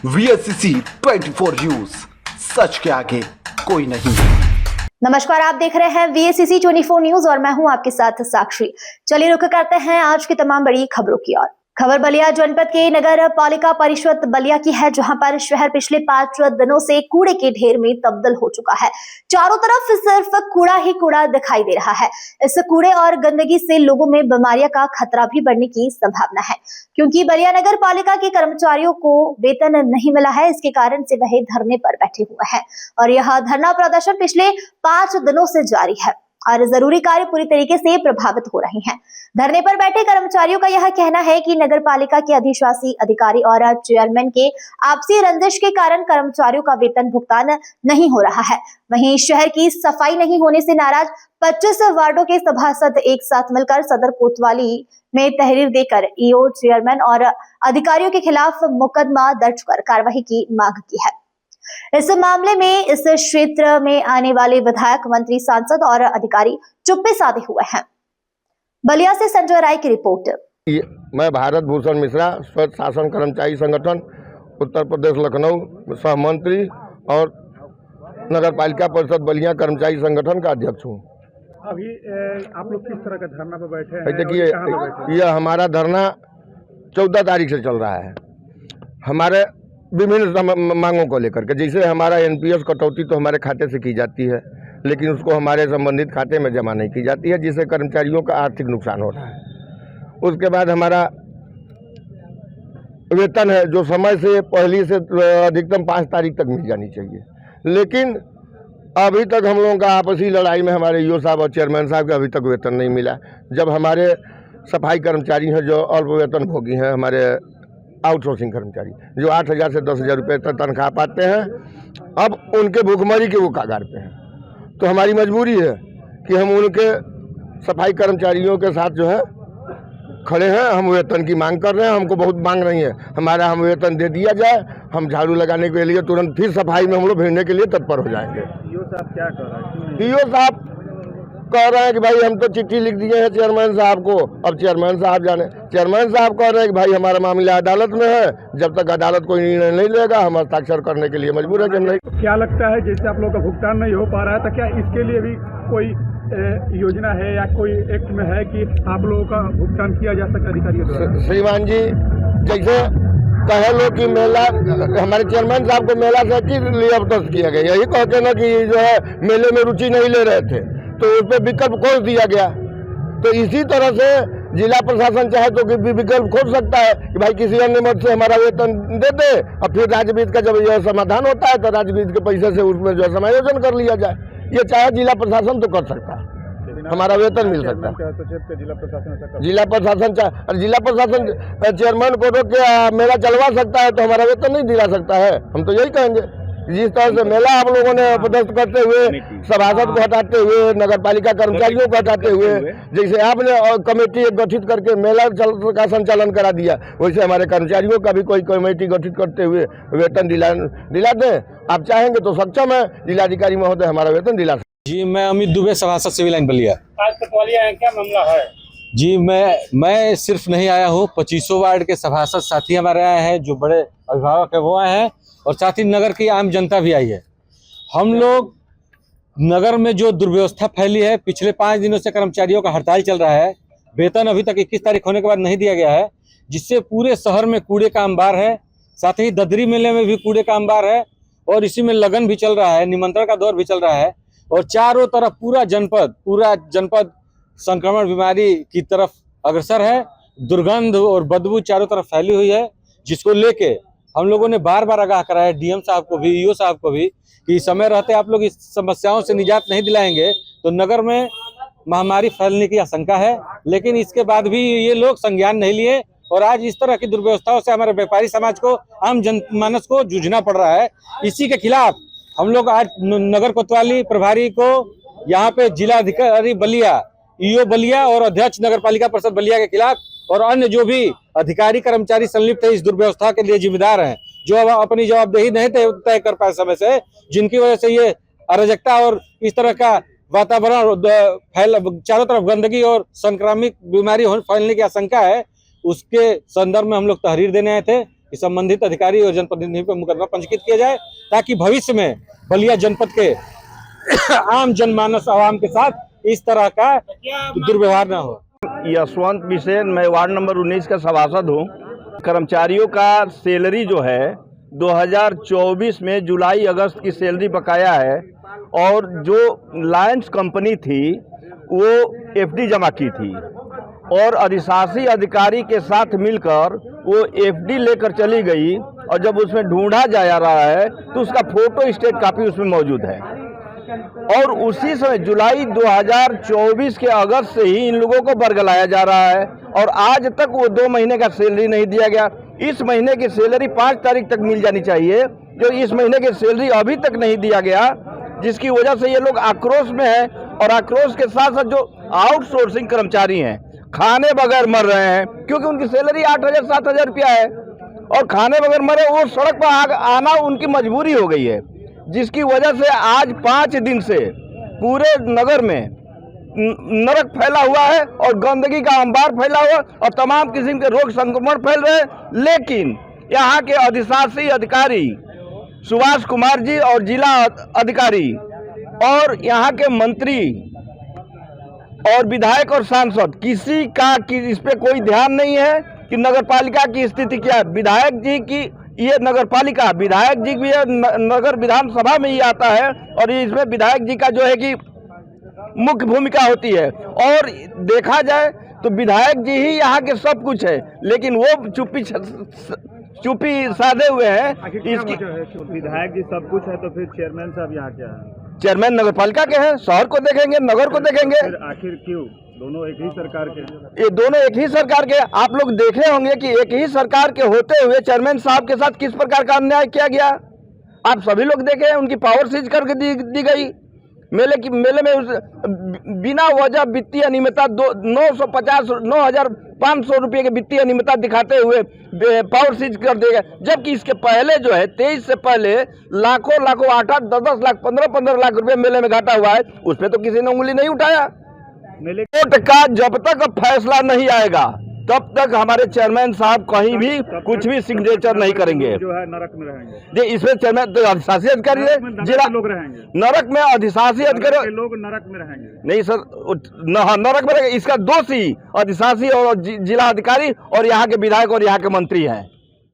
VSCC 24 news, सच के आगे कोई नहीं। नमस्कार, आप देख रहे हैं VSCC 24 न्यूज और मैं हूं आपके साथ साक्षी। चलिए रुक करते हैं आज की तमाम बड़ी खबरों की ओर। खबर बलिया जनपद के नगर पालिका परिषद बलिया की है, जहां पर शहर पिछले 5 दिनों से कूड़े के ढेर में तब्दील हो चुका है। चारों तरफ सिर्फ कूड़ा ही कूड़ा दिखाई दे रहा है। इस कूड़े और गंदगी से लोगों में बीमारियों का खतरा भी बढ़ने की संभावना है, क्योंकि बलिया नगर पालिका के कर्मचारियों को वेतन नहीं मिला है। इसके कारण से वह धरने पर बैठे हुए हैं और यह धरना प्रदर्शन पिछले 5 दिनों से जारी है और जरूरी कार्य पूरी तरीके से प्रभावित हो रहे हैं। धरने पर बैठे कर्मचारियों का यह कहना है कि नगर पालिका के अधिशासी अधिकारी और चेयरमैन के आपसी रंजिश के कारण कर्मचारियों का वेतन भुगतान नहीं हो रहा है। वहीं शहर की सफाई नहीं होने से नाराज 25 वार्डों के सभासद एक साथ मिलकर सदर कोतवाली में तहरीर देकर ईओ, चेयरमैन और अधिकारियों के खिलाफ मुकदमा दर्ज कर कार्रवाई की मांग की है। इस मामले में इस क्षेत्र में आने वाले विधायक, मंत्री, सांसद और अधिकारी चुप्पी साधे हुए हैं। बलिया से संजय राय की रिपोर्ट। मैं भारत भूषण मिश्रा, स्वच्छ शासन कर्मचारी संगठन उत्तर प्रदेश लखनऊ सह मंत्री और नगर पालिका परिषद बलिया कर्मचारी संगठन का अध्यक्ष हूँ। अभी आप लोग किस तरह का धरना पर बैठे हैं? देखिए, यह हमारा धरना 14 तारीख से चल रहा है। हमारे विभिन्न मांगों को लेकर के, जैसे हमारा एनपीएस कटौती तो हमारे खाते से की जाती है, लेकिन उसको हमारे संबंधित खाते में जमा नहीं की जाती है, जिससे कर्मचारियों का आर्थिक नुकसान हो रहा है। उसके बाद हमारा वेतन है जो समय से पहली से अधिकतम 5 तारीख तक मिल जानी चाहिए, लेकिन अभी तक हम लोगों का आपसी लड़ाई में हमारे ईओ साहब और चेयरमैन साहब का अभी तक वेतन नहीं मिला। जब हमारे सफाई कर्मचारी हैं जो अल्प वेतन भोगी हैं, हमारे आउटसोर्सिंग कर्मचारी जो 8,000 से 10,000 रुपये तक तनख्वाह पाते हैं, अब उनके भूखमरी के वो कागार पे हैं। तो हमारी मजबूरी है कि हम उनके सफाई कर्मचारियों के साथ जो है खड़े हैं। हम वेतन की मांग कर रहे हैं, हमको बहुत मांग नहीं है, हमारा हम वेतन दे दिया जाए, हम झाड़ू लगाने के लिए तुरंत फिर सफाई में हम लोग भिड़ने के लिए तत्पर हो जाएंगे। ईओ साहब क्या कर रहे हैं? ईओ साहब कह रहे हैं कि भाई हम तो चिट्ठी लिख दिए हैं चेयरमैन साहब को, अब चेयरमैन साहब जाने। चेयरमैन साहब कह रहे हैं कि भाई हमारा मामला अदालत में है, जब तक अदालत कोई निर्णय नहीं लेगा हम हस्ताक्षर करने के लिए मजबूर है कि हम नहीं। तो क्या लगता है, जैसे आप लोगों का भुगतान नहीं हो पा रहा है, तो क्या इसके लिए भी कोई योजना है या कोई एक्ट में है कि आप लोगों का भुगतान किया जा सके अधिकारियों द्वारा? श्रीमान जी, जैसे कहे लो कि मेला, हमारे चेयरमैन साहब को मेला से कि लिए अवतस्त किया गया, यही कहते ना कि जो है मेले में रुचि नहीं ले रहे थे, तो उस पर विकल्प खोज दिया गया। तो इसी तरह से जिला प्रशासन चाहे तो विकल्प खोज सकता है कि भाई किसी अन्य मद से हमारा वेतन दे दे, और फिर राज्यविध का जब यह समाधान होता है तो राज्यविध के पैसे से उसमें जो है समायोजन कर लिया जाए। ये चाहे जिला प्रशासन तो कर सकता है, हमारा वेतन मिल सकता है। जिला प्रशासन चेयरमैन को रोक के मेला चलवा सकता है, तो हमारा वेतन नहीं दिला सकता है। हम तो यही कहेंगे, जिस तरह से मेला आप लोगों ने प्रदर्शन करते हुए, सभासद को हटाते हुए, नगर पालिका कर्मचारियों को हटाते हुए, जैसे आपने कमेटी गठित करके मेला का संचालन करा दिया, वैसे हमारे कर्मचारियों का भी कोई कमेटी गठित करते हुए वेतन दिला दें। आप चाहेंगे तो सक्षम है जिलाधिकारी महोदय हमारा वेतन दिला सकते। जी, मैं अमित दुबे, सभासद सिविल लाइन बलिया। आज तक बलिया है, क्या मामला है? जी, मैं सिर्फ नहीं आया हूँ, 25 वार्ड के सभासद साथी हमारे आए हैं, जो बड़े अभिभावक है वो आए हैं, और साथ ही नगर की आम जनता भी आई है। हम लोग नगर में जो दुर्व्यवस्था फैली है, पिछले 5 दिनों से कर्मचारियों का हड़ताल चल रहा है, वेतन अभी तक 21 तारीख होने के बाद नहीं दिया गया है, जिससे पूरे शहर में कूड़े का अंबार है। साथ ही ददरी मेले में भी कूड़े का अंबार है, और इसी में लगन भी चल रहा है, निमंत्रण का दौर भी चल रहा है, और चारों तरफ पूरा जनपद संक्रमण बीमारी की तरफ अग्रसर है। दुर्गंध और बदबू चारों तरफ फैली हुई है, जिसको लेके हम लोगों ने बार बार आगाह करा है डीएम साहब को भी, ईओ साहब को भी, कि समय रहते आप लोग इस समस्याओं से निजात नहीं दिलाएंगे तो नगर में महामारी फैलने की आशंका है। लेकिन इसके बाद भी ये लोग संज्ञान नहीं लिए, और आज इस तरह की दुर्व्यवस्थाओं से हमारे व्यापारी समाज को, आम जनमानस को जूझना पड़ रहा है। इसी के खिलाफ हम लोग आज नगर कोतवाली प्रभारी को यहाँ पे जिला अधिकारी बलिया, ईओ बलिया और अध्यक्ष नगर पालिका परिषद बलिया के खिलाफ, और अन्य जो भी अधिकारी कर्मचारी संलिप्त है इस दुर्व्यवस्था के लिए जिम्मेदार हैं, जो अब अपनी जवाबदेही नहीं तय कर पाए समय से, जिनकी वजह से ये अराजकता और इस तरह का वातावरण चारों तरफ गंदगी और संक्रामक बीमारी फैलने की आशंका है, उसके संदर्भ में हम लोग तहरीर देने आए थे। कि संबंधित अधिकारी और जनप्रतिनिधि पर मुकदमा पंजीकृत किया जाए, ताकि भविष्य में बलिया जनपद के आम जनमानस आवाम के साथ इस तरह का दुर्व्यवहार न हो। यशवंत बिसेन, मैं वार्ड नंबर 19 का सभासद हूँ। कर्मचारियों का सैलरी जो है 2024 में जुलाई अगस्त की सैलरी बकाया है, और जो लायंस कंपनी थी वो एफडी जमा की थी, और अधिशासी अधिकारी के साथ मिलकर वो एफडी लेकर चली गई, और जब उसमें ढूंढा जा रहा है तो उसका फोटो स्टेट कॉपी उसमें मौजूद है। और उसी समय जुलाई 2024 के अगस्त से ही इन लोगों को बरगलाया जा रहा है, और आज तक वो 2 महीने का सैलरी नहीं दिया गया। इस महीने की सैलरी 5 तारीख तक मिल जानी चाहिए, जो इस महीने की सैलरी अभी तक नहीं दिया गया, जिसकी वजह से ये लोग आक्रोश में हैं। और आक्रोश के साथ साथ जो आउटसोर्सिंग कर्मचारी हैं खाने बगैर मर रहे हैं, क्योंकि उनकी सैलरी 8,000-7,000 रुपया है, और खाने बगैर मरे, वो सड़क पर आना उनकी मजबूरी हो गई है, जिसकी वजह से आज 5 दिन से पूरे नगर में नरक फैला हुआ है, और गंदगी का अंबार फैला हुआ, और तमाम किस्म के रोग संक्रमण फैल रहे हैं। लेकिन यहाँ के अधिशासी अधिकारी सुभाष कुमार जी और जिला अधिकारी और यहाँ के मंत्री और विधायक और सांसद किसी का इस पे कोई ध्यान नहीं है कि नगर पालिका की स्थिति क्या है। विधायक जी की ये नगर पालिका, विधायक जी भी नगर विधानसभा में ही आता है, और इसमें विधायक जी का जो है कि मुख्य भूमिका होती है। और देखा जाए तो विधायक जी ही यहाँ के सब कुछ है, लेकिन वो चुप्पी साधे हुए हैं। इसकी विधायक जी सब कुछ है तो फिर चेयरमैन साहब यहाँ क्या है? चेयरमैन नगर पालिका के हैं, शहर को देखेंगे, नगर को देखेंगे। आखिर क्यों दोनों एक ही सरकार के? ये दोनों एक ही सरकार के। आप लोग देखे होंगे कि एक ही सरकार के होते हुए चेयरमैन साहब के साथ किस प्रकार का अन्याय किया गया। आप सभी लोग देखे, उनकी पावर सीज करके दी गई। मेले में बिना वजह वित्तीय अनियमितता 9,500 रुपये के वित्तीय अनियमितता दिखाते हुए पावर सीज कर देगा, जबकि इसके पहले जो है 23 से पहले लाखों 8-8, 10-10 लाख, 15-15 लाख रुपए मेले में घाटा हुआ है। उस पर तो किसी ने उंगली नहीं उठाया। कोर्ट का जब तक फैसला नहीं आएगा तब तक हमारे चेयरमैन साहब कहीं भी कुछ भी सिग्नेचर नहीं करेंगे। जो है नरक में रहेंगे। जी, इसमें चेयरमैन तो अधिशासी अधिकारी है, जिला लोग रहेंगे नरक में, अधिशासी अधिकारी लोग नरक में रहेंगे। नहीं सर, नरक में रहेंगे। इसका दोषी अधिशासी और जिला अधिकारी और यहाँ के विधायक और यहाँ के मंत्री हैं।